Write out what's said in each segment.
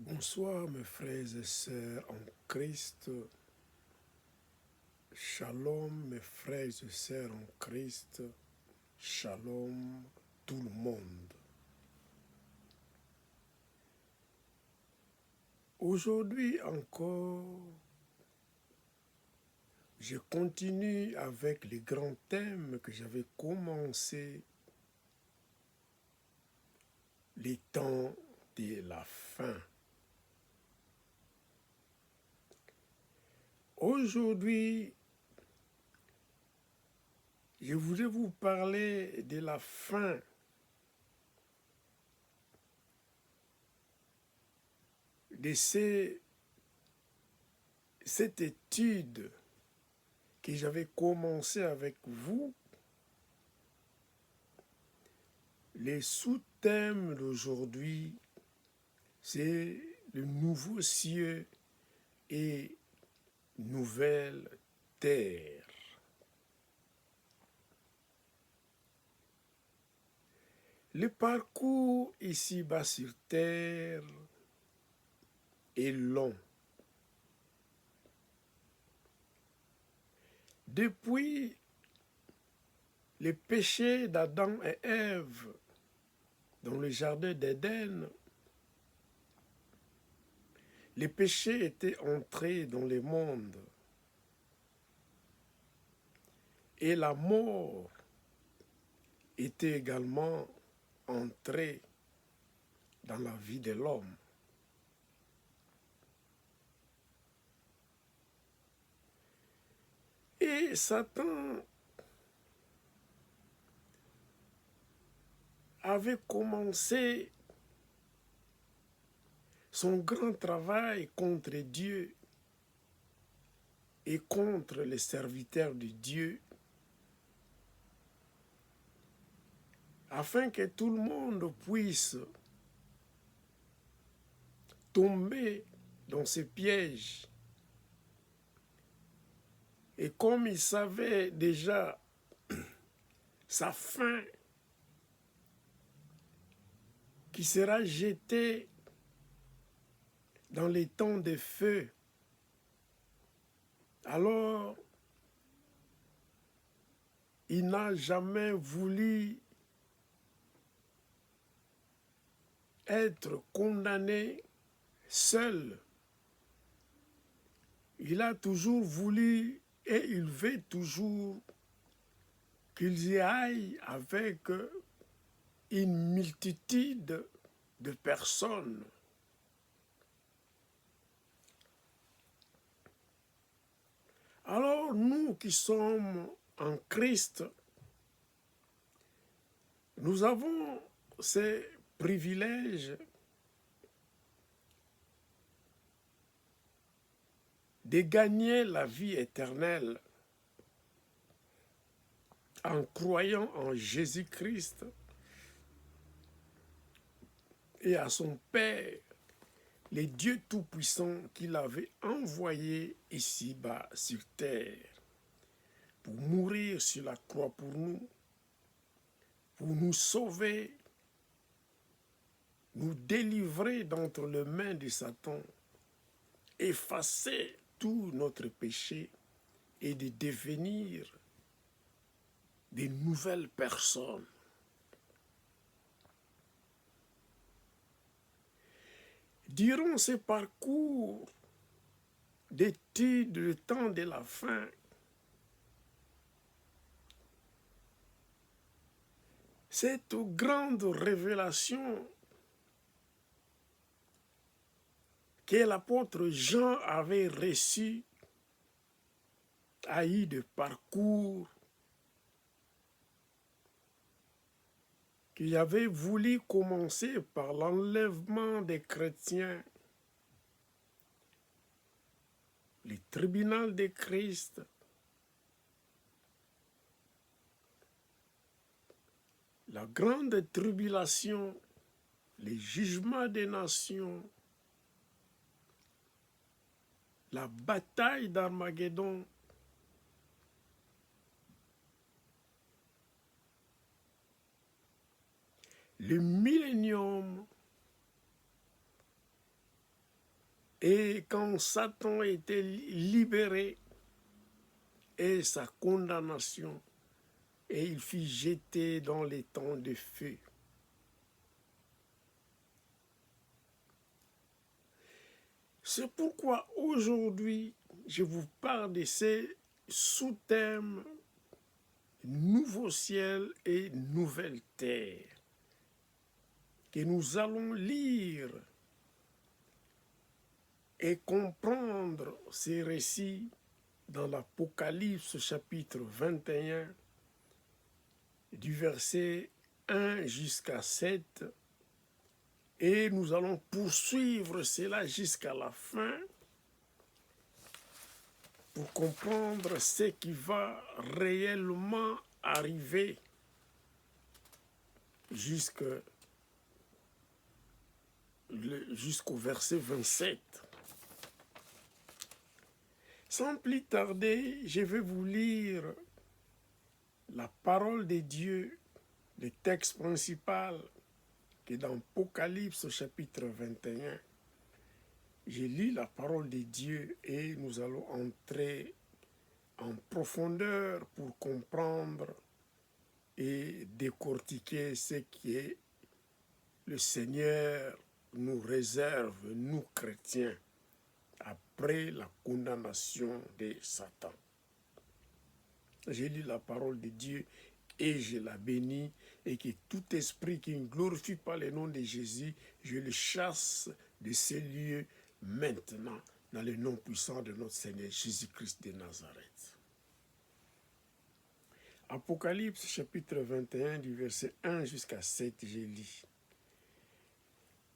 Bonsoir mes frères et sœurs en Christ. Shalom mes frères et sœurs en Christ. Shalom tout le monde. Aujourd'hui encore, je continue avec les grands thèmes que j'avais commencé, les temps de la fin. Aujourd'hui, je voudrais vous parler de la fin de cette étude que j'avais commencé avec vous. Les sous-thèmes d'aujourd'hui, c'est le nouveau ciel et nouvelle terre. Le parcours ici-bas sur terre est long. Depuis le péché d'Adam et Ève dans le jardin d'Éden, le péché était entré dans le monde et la mort était également entrée dans la vie de l'homme. Et Satan avait commencé son grand travail contre Dieu et contre les serviteurs de Dieu, afin que tout le monde puisse tomber dans ces pièges. Et comme il savait déjà sa fin, qui sera jetée dans les temps de feu, alors il n'a jamais voulu être condamné seul. Il a toujours voulu et il veut toujours qu'ils y aillent avec une multitude de personnes. Alors nous qui sommes en Christ, nous avons ces privilèges de gagner la vie éternelle en croyant en Jésus-Christ et à son Père, le Dieu Tout-Puissant qu'il avait envoyé ici-bas sur terre pour mourir sur la croix pour nous sauver, nous délivrer d'entre les mains de Satan, effacer tout notre péché et de devenir des nouvelles personnes. Durant ce parcours d'études du temps de la fin, cette grande révélation que l'apôtre Jean avait reçue a eu de parcours qui avait voulu commencer par l'enlèvement des chrétiens, le tribunal de Christ, la grande tribulation, le jugement des nations, la bataille d'Armageddon, le millénium Et quand Satan était libéré, et sa condamnation, et il fut jeté dans les temps de feu. C'est pourquoi aujourd'hui, je vous parle de ces sous-thèmes nouveau ciel et nouvelle terre que nous allons lire et comprendre ces récits dans l'Apocalypse chapitre 21 du verset 1 jusqu'à 7 et nous allons poursuivre cela jusqu'à la fin pour comprendre ce qui va réellement arriver jusqu'au verset 27. Sans plus tarder, je vais vous lire la parole de Dieu, le texte principal qui est dans Apocalypse chapitre 21. Je lis la parole de Dieu et nous allons entrer en profondeur pour comprendre et décortiquer ce qui est le Seigneur nous réserve, nous chrétiens, après la condamnation de Satan. J'ai lu la parole de Dieu et je la bénis, et que tout esprit qui ne glorifie pas le nom de Jésus, je le chasse de ces lieux maintenant, dans le nom puissant de notre Seigneur Jésus-Christ de Nazareth. Apocalypse chapitre 21 du verset 1 jusqu'à 7, j'ai lu.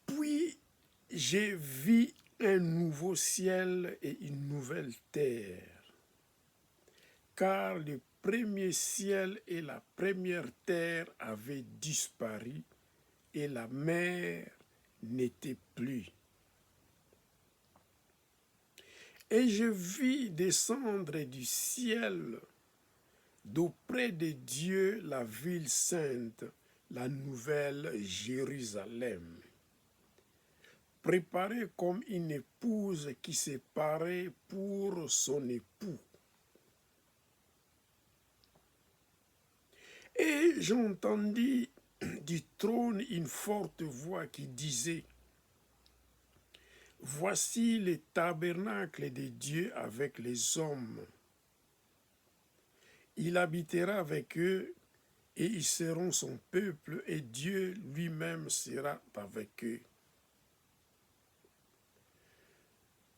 Puis j'ai vu un nouveau ciel et une nouvelle terre, car le premier ciel et la première terre avaient disparu et la mer n'était plus. Et je vis descendre du ciel d'auprès de Dieu la ville sainte, la nouvelle Jérusalem, préparée comme une épouse qui s'est parée pour son époux. Et j'entendis du trône une forte voix qui disait: voici le tabernacle de Dieu avec les hommes. Il habitera avec eux et ils seront son peuple et Dieu lui-même sera avec eux.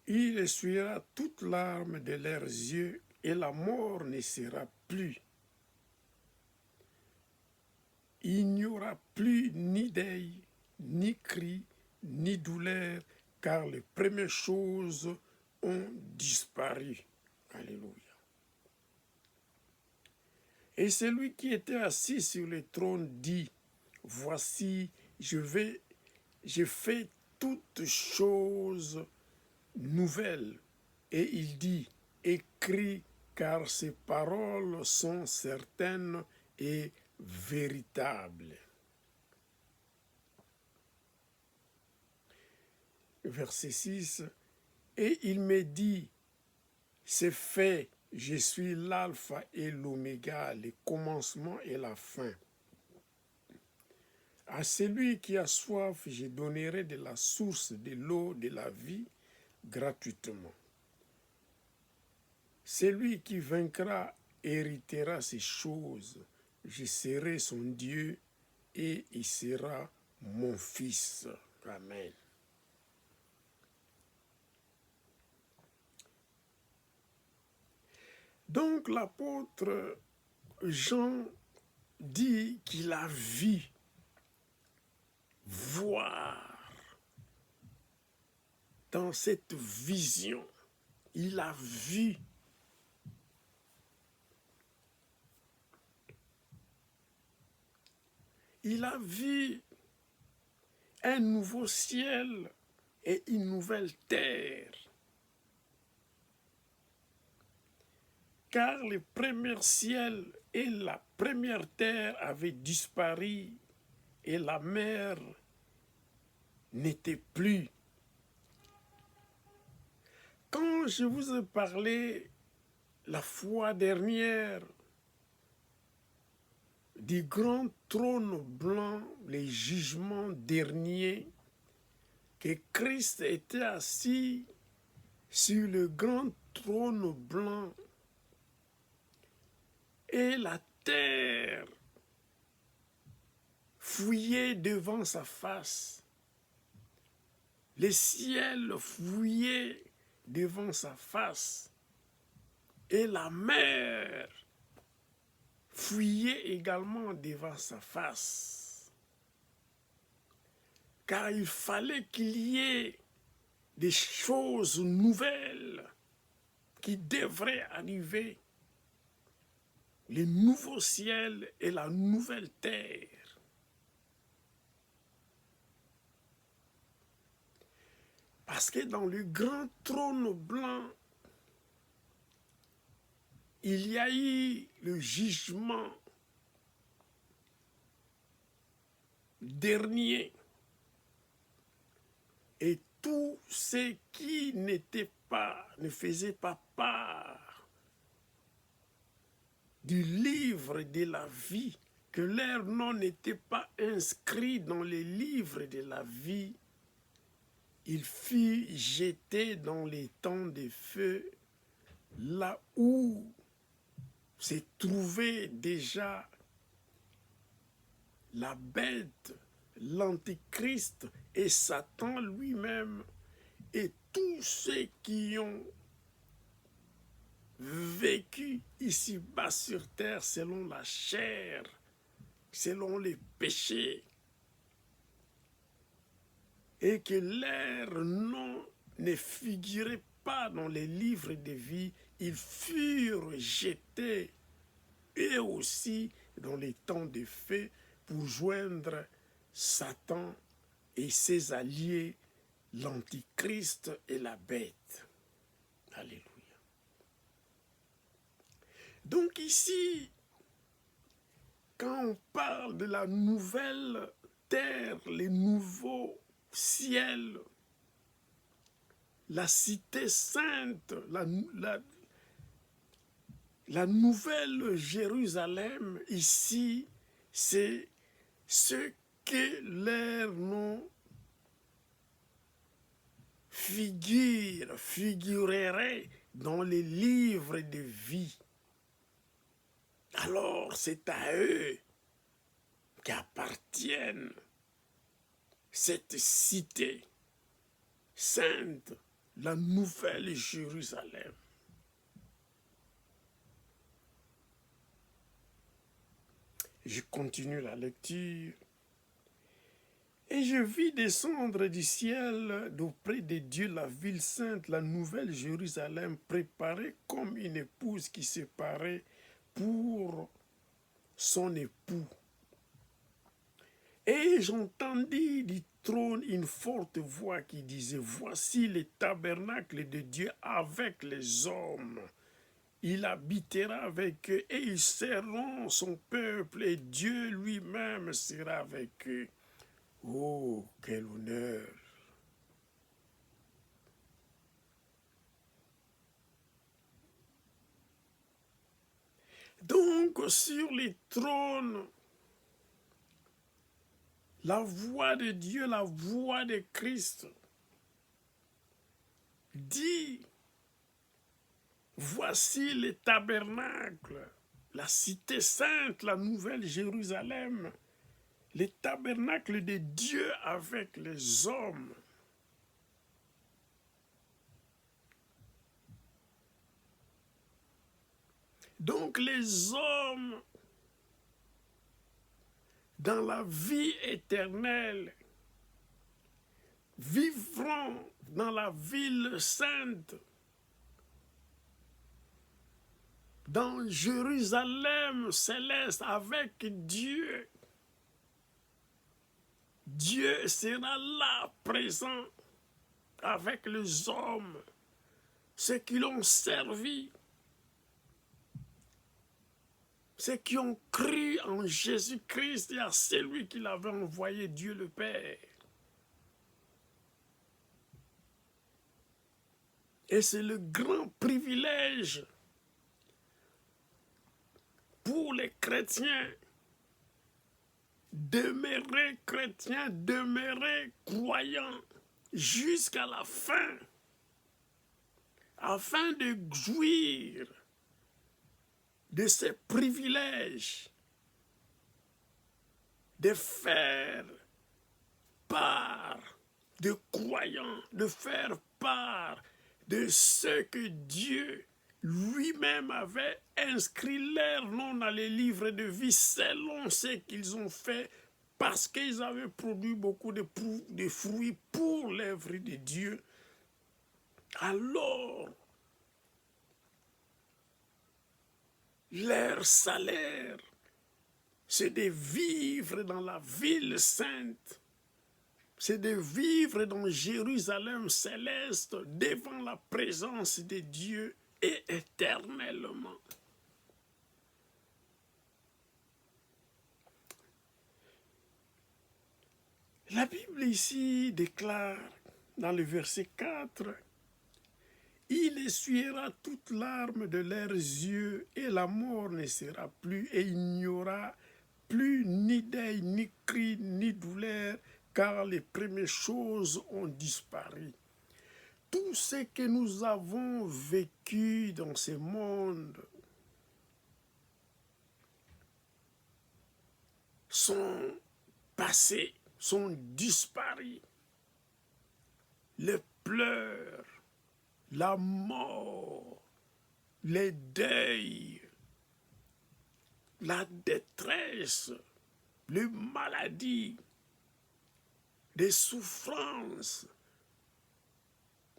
Il essuiera toute larme de leurs yeux et la mort ne sera plus. Il n'y aura plus ni deuil, ni cri, ni douleur, car les premières choses ont disparu. Alléluia. Et celui qui était assis sur le trône dit: voici, je fais toutes choses nouvelles. Et il dit: écris, car ces paroles sont certaines et véritables. Verset 6, et il me dit: c'est fait, je suis l'alpha et l'oméga, le commencement et la fin. À celui qui a soif, je donnerai de la source de l'eau de la vie gratuitement. Celui qui vaincra héritera ces choses. Je serai son Dieu et il sera mon fils. Amen. Donc l'apôtre Jean dit qu'il a vu, voir dans cette vision, il a vu un nouveau ciel et une nouvelle terre. Car le premier ciel et la première terre avaient disparu et la mer n'était plus. dont je vous ai parlé la fois dernière, du grand trône blanc, les jugements derniers, que Christ était assis sur le grand trône blanc et la terre fouillait devant sa face, les ciels fouillaient devant sa face et la mer fouillait également devant sa face. Car il fallait qu'il y ait des choses nouvelles qui devraient arriver, les nouveaux ciels et la nouvelle terre. Parce que dans le grand trône blanc, il y a eu le jugement dernier. Et tous ceux qui ne faisaient pas part du livre de la vie, que leur nom n'était pas inscrit dans les livres de la vie, il fut jeté dans les temps de feu, là où se trouvait déjà la bête, l'antichrist et Satan lui-même, et tous ceux qui ont vécu ici-bas sur terre selon la chair, selon les péchés, et que leur nom ne figurait pas dans les livres de vie, ils furent jetés eux aussi dans les temps de feu pour joindre Satan et ses alliés, l'Antichrist et la bête. Alléluia. Donc ici, quand on parle de la nouvelle terre, les nouveaux ciel, la cité sainte, la nouvelle Jérusalem, ici, c'est ce que leur nom figurerait dans les livres de vie. Alors c'est à eux qu'appartiennent cette cité sainte, la nouvelle Jérusalem. Je continue la lecture. Et je vis descendre du ciel d'auprès de Dieu la ville sainte, la nouvelle Jérusalem, préparée comme une épouse qui se paraît pour son époux. Et j'entendis du trône une forte voix qui disait, voici le tabernacle de Dieu avec les hommes. Il habitera avec eux et ils seront son peuple et Dieu lui-même sera avec eux. Oh, quel honneur! Donc, sur les trônes, la voix de Dieu, la voix de Christ dit, voici le tabernacle, la cité sainte, la nouvelle Jérusalem, le tabernacle de Dieu avec les hommes. Donc les hommes, dans la vie éternelle, vivront dans la ville sainte, dans Jérusalem céleste avec Dieu. Dieu sera là, présent, avec les hommes, ceux qui l'ont servi, ceux qui ont cru en Jésus-Christ et à celui qui l'avait envoyé, Dieu le Père. Et c'est le grand privilège pour les chrétiens, demeurer chrétiens, demeurer croyants jusqu'à la fin, afin de jouir de ces privilèges, de faire part de croyants, de faire part de ce que Dieu lui-même avait inscrit leur nom dans les livres de vie selon ce qu'ils ont fait, parce qu'ils avaient produit beaucoup de fruits pour l'œuvre de Dieu. Alors, leur salaire, c'est de vivre dans la ville sainte, c'est de vivre dans Jérusalem céleste, devant la présence de Dieu et éternellement. La Bible ici déclare dans le verset 4, « Il essuiera toute larme de leurs yeux et la mort ne sera plus et il n'y aura plus ni deuil, ni cri, ni douleur, car les premières choses ont disparu. » Tout ce que nous avons vécu dans ce monde sont passés, sont disparus. Les pleurs, la mort, les deuils, la détresse, les maladies, les souffrances,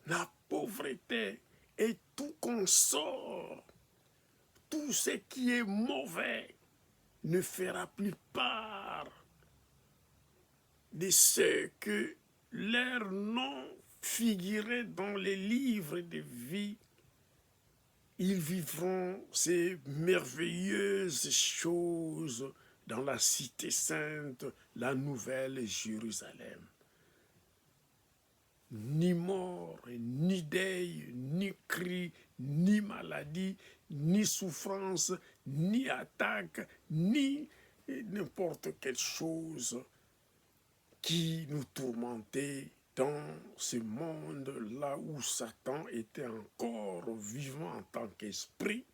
la pauvreté et tout consort, tout ce qui est mauvais ne fera plus part de ce que leur nom figurait dans les livres de vie. Ils vivront ces merveilleuses choses dans la cité sainte, la nouvelle Jérusalem. Ni mort, ni deuil, ni cri, ni maladie, ni souffrance, ni attaque, ni n'importe quelle chose qui nous tourmentait dans ce monde là où Satan était encore vivant en tant qu'esprit,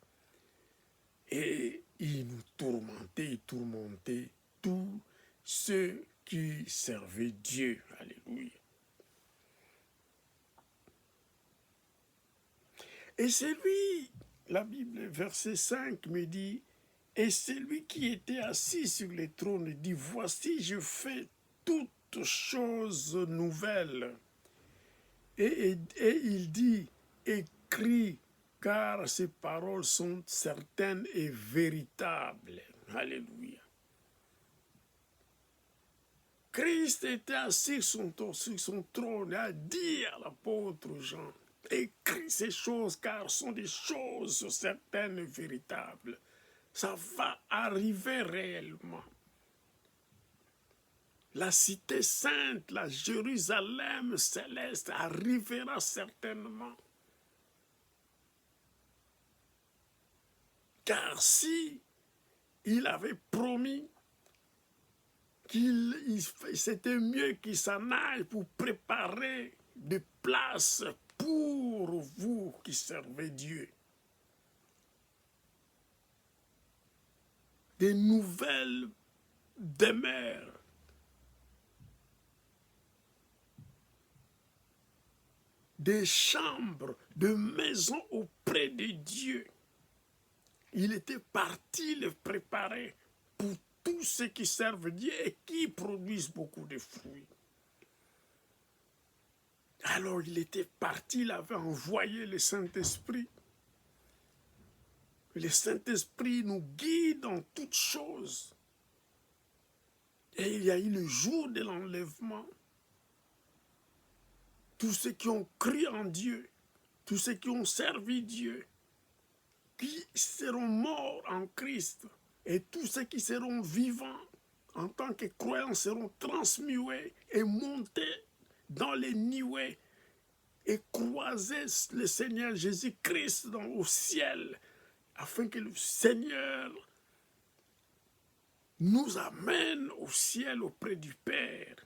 et il nous tourmentait, il tourmentait tous ceux qui servaient Dieu. Alléluia. Et c'est lui, la Bible, verset 5 me dit, et celui qui était assis sur le trône dit, voici, je fais toutes choses nouvelles. Et il dit, écris, car ces paroles sont certaines et véritables. Alléluia. Christ était assis sur son trône et a dit à l'apôtre Jean, écris ces choses car ce sont des choses certaines et véritables. Ça va arriver réellement. La cité sainte, la Jérusalem céleste arrivera certainement. Car si il avait promis c'était mieux qu'il s'en aille pour préparer des places pour vous qui servez Dieu. Des nouvelles demeures. Des chambres, de maisons auprès de Dieu. Il était parti les préparer pour tous ceux qui servent Dieu et qui produisent beaucoup de fruits. Alors il était parti, il avait envoyé le Saint-Esprit. Le Saint-Esprit nous guide dans toutes choses. Et il y a eu le jour de l'enlèvement. Tous ceux qui ont cru en Dieu, tous ceux qui ont servi Dieu, qui seront morts en Christ, et tous ceux qui seront vivants en tant que croyants seront transmués et montés dans les nuées et croiser le Seigneur Jésus-Christ au ciel, afin que le Seigneur nous amène au ciel auprès du Père.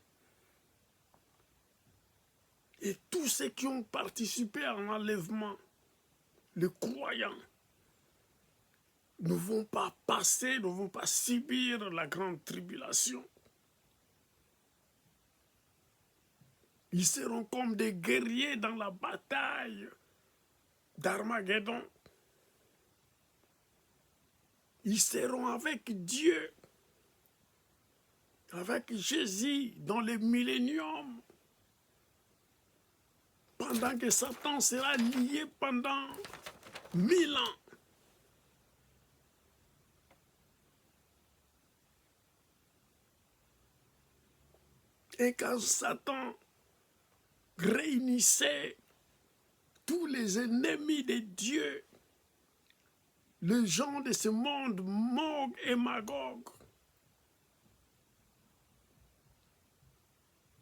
Et tous ceux qui ont participé à l'enlèvement, les croyants, ne vont pas passer, ne vont pas subir la grande tribulation. Ils seront comme des guerriers dans la bataille d'Armageddon. Ils seront avec Dieu, avec Jésus dans le millénium, pendant que Satan sera lié pendant 1000 ans. Et quand Satan réunissait tous les ennemis de Dieu, les gens de ce monde, Gog et Magog,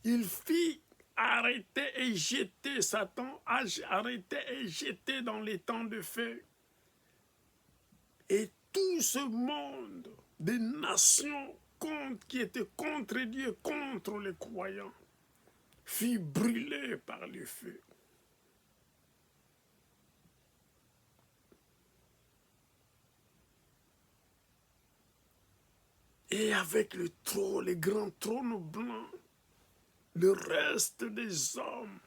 il fit arrêter et jeter Satan, arrêter et jeter dans les temps de feu. Et tout ce monde des nations qui étaient contre Dieu, contre les croyants, fut brûlé par le feu. Et avec le trône, les grands trônes blancs, le reste des hommes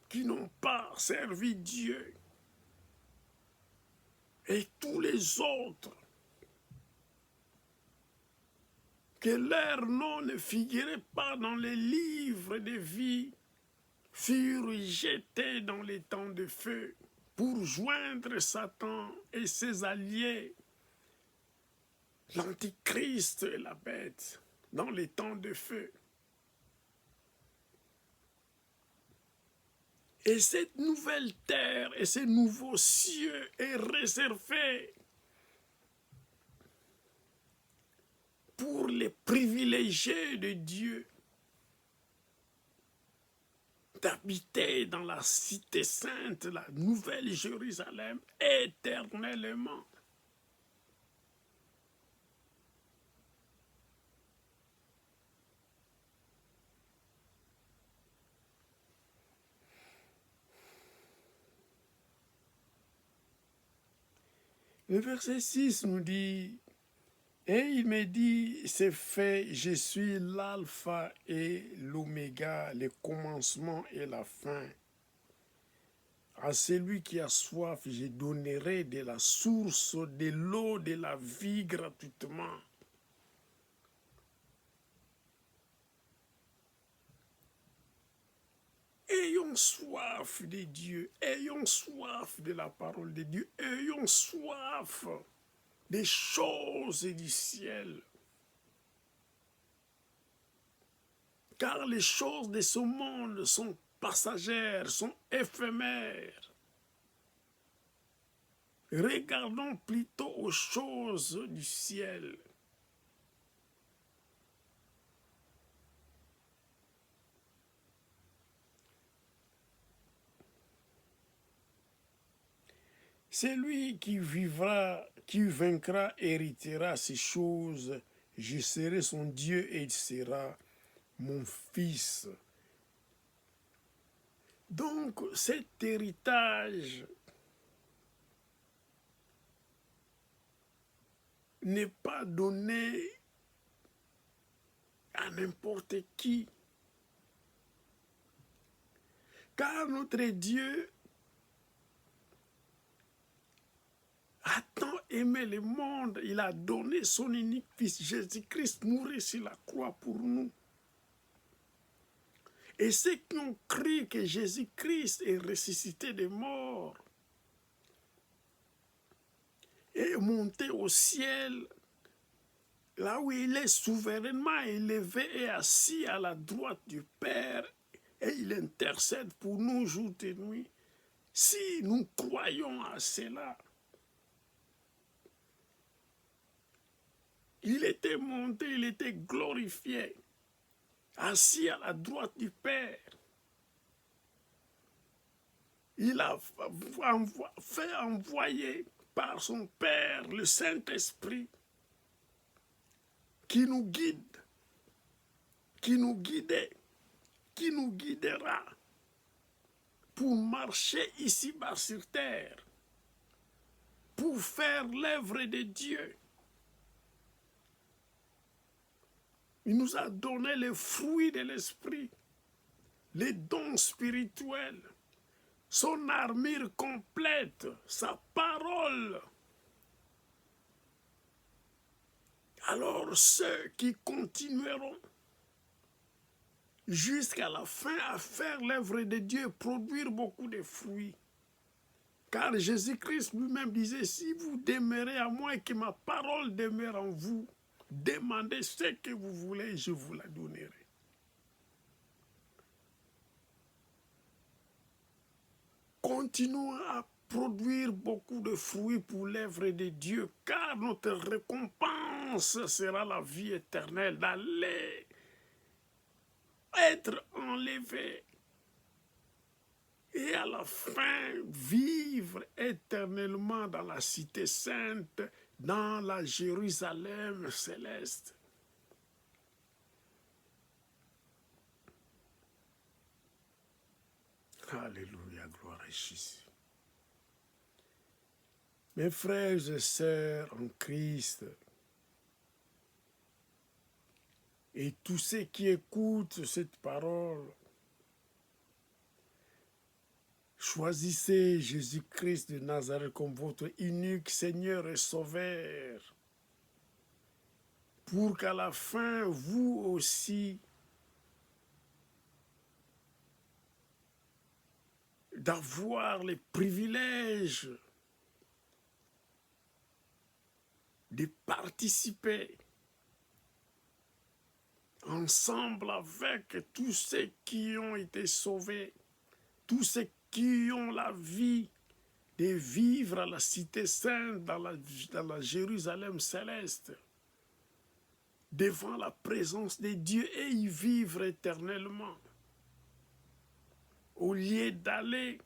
qui n'ont pas servi Dieu et tous les autres, que leur nom ne figurait pas dans les livres de vie, furent jetés dans les temps de feu pour joindre Satan et ses alliés, l'Antichrist et la bête, dans les temps de feu. Et cette nouvelle terre et ces nouveaux cieux est réservé pour les privilégiés de Dieu d'habiter dans la cité sainte, la nouvelle Jérusalem, éternellement. Le verset 6 nous dit, « Et il me dit, c'est fait, je suis l'alpha et l'oméga, le commencement et la fin. À celui qui a soif, je donnerai de la source de l'eau de la vie gratuitement. » Ayons soif de Dieu, ayons soif de la parole de Dieu, ayons soif des choses du ciel. Car les choses de ce monde sont passagères, sont éphémères. Regardons plutôt aux choses du ciel. Celui qui vivra, qui vaincra, héritera ces choses. Je serai son Dieu et il sera mon fils. Donc cet héritage n'est pas donné à n'importe qui. Car notre Dieu a tant aimé le monde, il a donné son unique fils, Jésus-Christ, mourir sur la croix pour nous. Et ceux qui ont cru que Jésus-Christ est ressuscité des morts, est monté au ciel, là où il est souverainement élevé et assis à la droite du Père, et il intercède pour nous jour et nuit. Si nous croyons à cela, il était monté, il était glorifié, assis à la droite du Père. il a fait envoyer par son Père le Saint-Esprit qui nous guide, qui nous guidait, qui nous guidera pour marcher ici-bas sur terre, pour faire l'œuvre de Dieu. Il nous a donné les fruits de l'esprit, les dons spirituels, son armure complète, sa parole. Alors ceux qui continueront jusqu'à la fin à faire l'œuvre de Dieu, produire beaucoup de fruits. Car Jésus-Christ lui-même disait, si vous demeurez à moi et que ma parole demeure en vous, demandez ce que vous voulez, je vous la donnerai. Continuons à produire beaucoup de fruits pour l'œuvre de Dieu, car notre récompense sera la vie éternelle, d'aller être enlevé et à la fin vivre éternellement dans la cité sainte, dans la Jérusalem céleste. Alléluia, gloire à Jésus. Mes frères et sœurs en Christ, et tous ceux qui écoutent cette parole, choisissez Jésus-Christ de Nazareth comme votre unique Seigneur et Sauveur, pour qu'à la fin, vous aussi, d'avoir les privilèges de participer ensemble avec tous ceux qui ont été sauvés, tous ceux qui ont la vie de vivre à la cité sainte, dans la Jérusalem céleste, devant la présence de Dieu et y vivre éternellement. Au lieu d'aller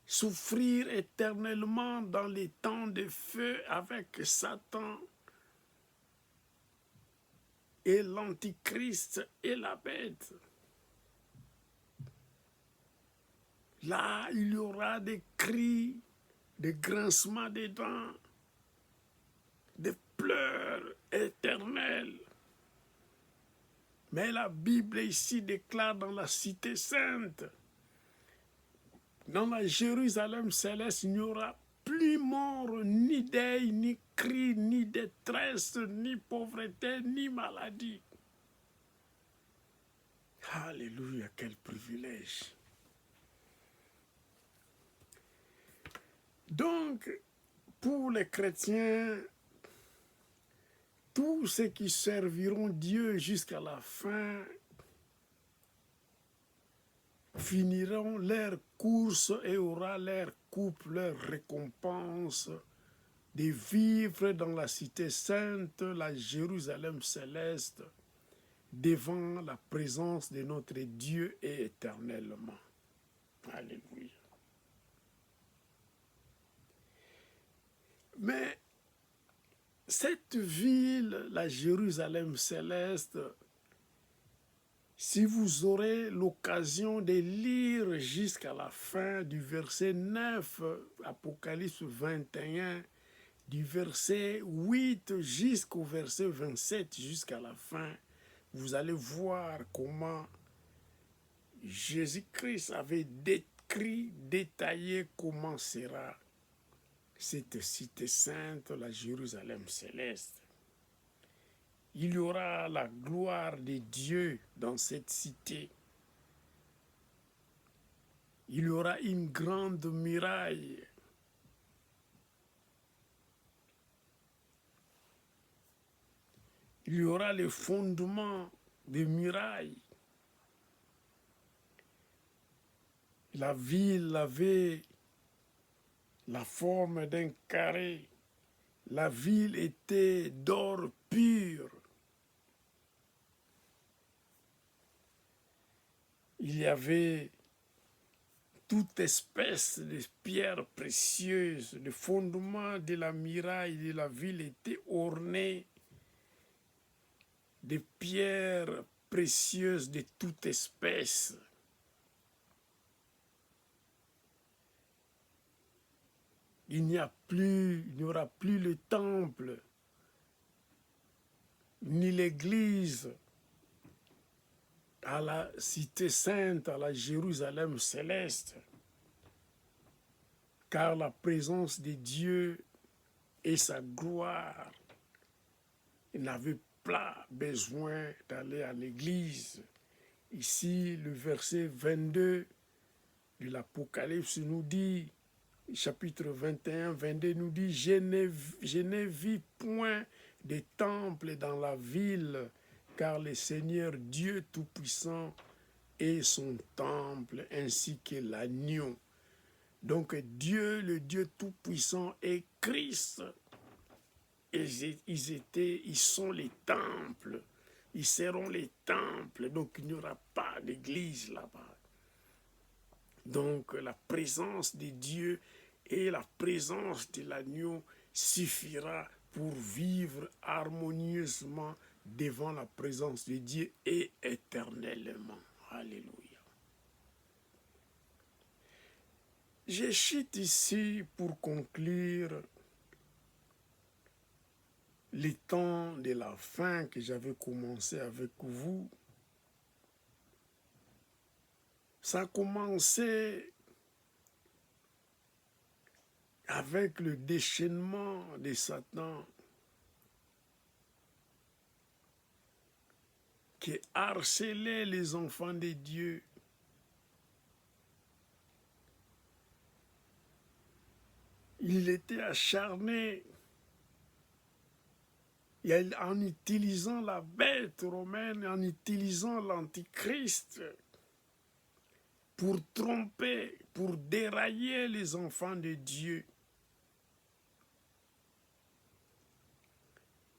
souffrir éternellement dans les temps de feu avec Satan et l'Antichrist et la bête. Là, il y aura des cris, des grincements des dents, des pleurs éternels. Mais la Bible ici déclare dans la cité sainte, dans la Jérusalem céleste, il n'y aura plus mort, ni deuil, ni cri, ni détresse, ni pauvreté, ni maladie. Alléluia, quel privilège. Donc, pour les chrétiens, tous ceux qui serviront Dieu jusqu'à la fin finiront leur course et auront leur coupe, leur récompense de vivre dans la cité sainte, la Jérusalem céleste, devant la présence de notre Dieu et éternellement. Alléluia. Mais cette ville, la Jérusalem céleste, si vous aurez l'occasion de lire jusqu'à la fin du verset 9, Apocalypse 21, du verset 8 jusqu'au verset 27, jusqu'à la fin, vous allez voir comment Jésus-Christ avait décrit, détaillé comment sera cette cité sainte, la Jérusalem céleste. Il y aura la gloire de Dieu dans cette cité. Il y aura une grande muraille. Il y aura les fondements des murailles. La ville avait la forme d'un carré. La ville était d'or pur. Il y avait toute espèce de pierres précieuses. Le fondement de la muraille de la ville était orné de pierres précieuses de toute espèce. Il n'y aura plus le temple, ni l'église à la cité sainte, à la Jérusalem céleste, car la présence de Dieu et sa gloire n'avaient pas besoin d'aller à l'église. Ici, le verset 22 de l'Apocalypse nous dit, chapitre 21, 22 nous dit, je n'ai vu point de temple dans la ville, car le Seigneur Dieu Tout-Puissant est son temple, ainsi que l'agneau. Donc Dieu, le Dieu Tout-Puissant, est Christ. Et ils sont les temples. Ils seront les temples. Donc il n'y aura pas d'église là-bas. Donc la présence de Dieu et la présence de l'agneau suffira pour vivre harmonieusement devant la présence de Dieu et éternellement. Alléluia. Je cite ici pour conclure les temps de la fin que j'avais commencé avec vous. Ça a commencé avec le déchaînement de Satan qui harcelait les enfants de Dieu. Il était acharné en utilisant la bête romaine, en utilisant l'antichrist pour tromper, pour dérailler les enfants de Dieu.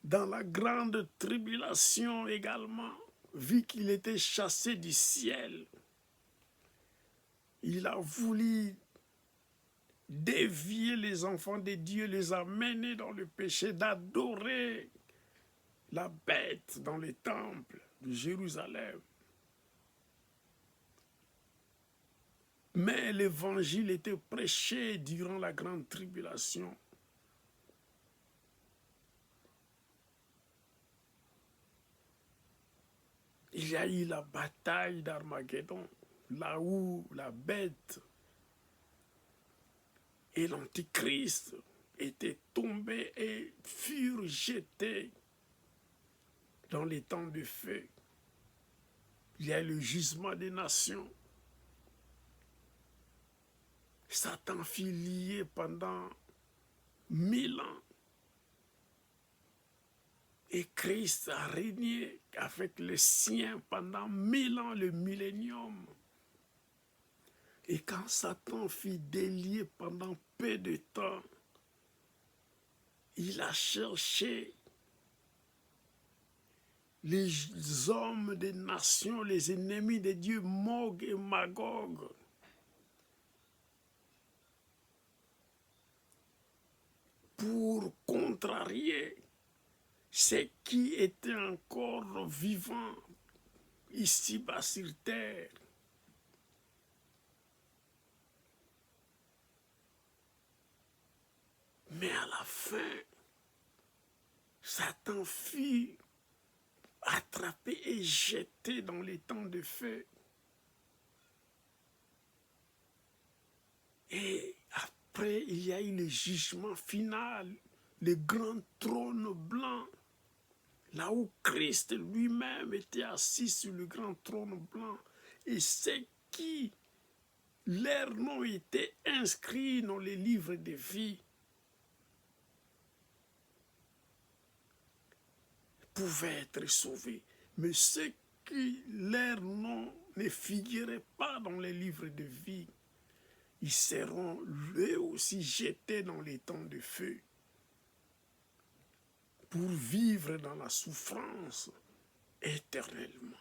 Dans la grande tribulation également, vu qu'il était chassé du ciel, il a voulu dévier les enfants de Dieu, les amener dans le péché d'adorer la bête dans les temples de Jérusalem. Mais l'évangile était prêché durant la grande tribulation. Il y a eu la bataille d'Armageddon, là où la bête et l'antichrist étaient tombés et furent jetés dans les temps de feu. Il y a le jugement des nations. Satan fut lié pendant 1000 ans. Et Christ a régné avec les siens pendant 1000 ans, le millénium. Et quand Satan fut délié pendant peu de temps, il a cherché les hommes des nations, les ennemis de Dieu, Gog et Magog, pour contrarier ceux qui étaient encore vivants ici-bas sur terre. Mais à la fin, Satan fut attrapé et jeté dans les temps de feu. Et après, il y a eu le jugement final, le grand trône blanc, là où Christ lui-même était assis sur le grand trône blanc. Et ceux qui, leur nom était inscrit dans les livres de vie, pouvaient être sauvés. Mais ceux qui, leur nom ne figurait pas dans les livres de vie, ils seront eux aussi jetés dans les temps de feu pour vivre dans la souffrance éternellement.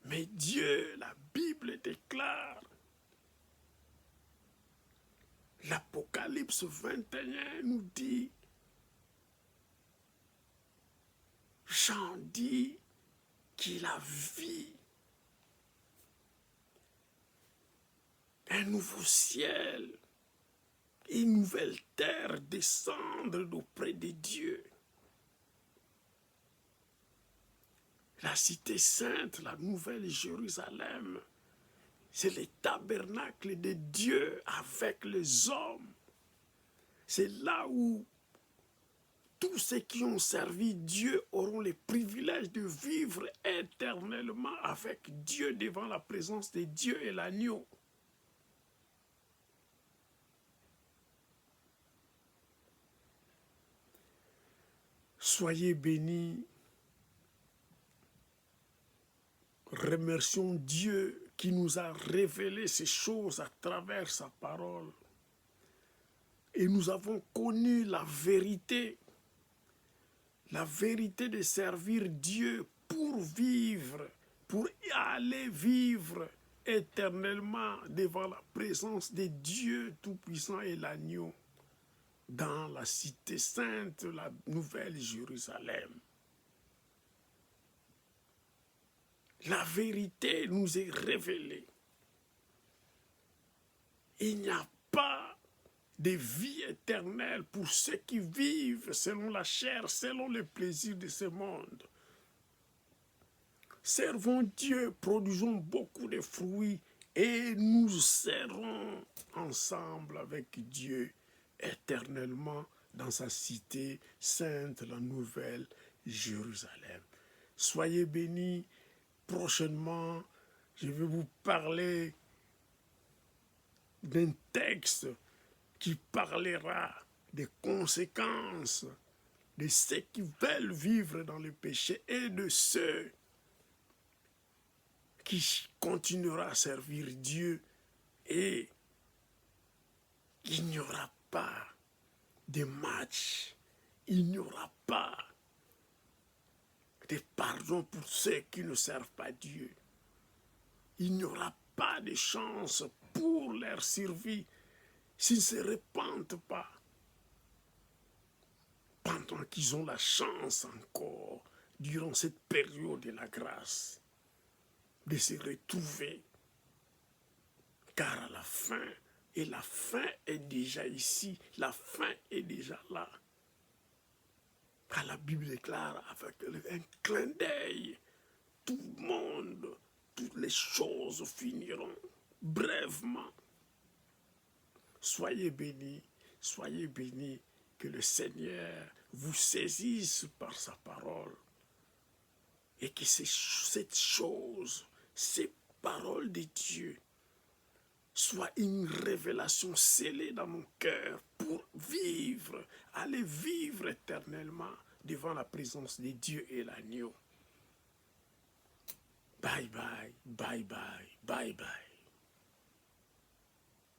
Mais Dieu, la Bible déclare Apocalypse 21 nous dit, Jean dit qu'il a vu un nouveau ciel et une nouvelle terre descendre d'auprès de Dieu. La cité sainte, la nouvelle Jérusalem, c'est le tabernacle de Dieu avec les hommes. C'est là où tous ceux qui ont servi Dieu auront le privilège de vivre éternellement avec Dieu devant la présence de Dieu et l'agneau. Soyez bénis. Remercions Dieu qui nous a révélé ces choses à travers sa parole. Et nous avons connu la vérité de servir Dieu pour vivre, pour aller vivre éternellement devant la présence de Dieu Tout-Puissant et l'agneau dans la cité sainte, la nouvelle Jérusalem. La vérité nous est révélée. Il n'y a pas de vie éternelle pour ceux qui vivent selon la chair, selon les plaisirs de ce monde. Servons Dieu, produisons beaucoup de fruits et nous serons ensemble avec Dieu éternellement dans sa cité sainte, la nouvelle Jérusalem. Soyez bénis. Prochainement, je vais vous parler d'un texte qui parlera des conséquences de ceux qui veulent vivre dans le péché et de ceux qui continueront à servir Dieu, et il n'y aura pas de match, il n'y aura pas de pardon pour ceux qui ne servent pas Dieu. Il n'y aura pas de chance pour leur survie s'ils ne se repentent pas. Pendant qu'ils ont la chance encore, durant cette période de la grâce, de se retrouver. Car à la fin, et la fin est déjà ici, la fin est déjà là. Car la Bible déclare avec un clin d'œil, tout le monde, toutes les choses finiront brèvement. Soyez bénis, que le Seigneur vous saisisse par sa parole et que cette chose, ces paroles de Dieu, soit une révélation scellée dans mon cœur pour vivre, aller vivre éternellement devant la présence de Dieu et l'agneau. Bye bye, bye bye, bye bye.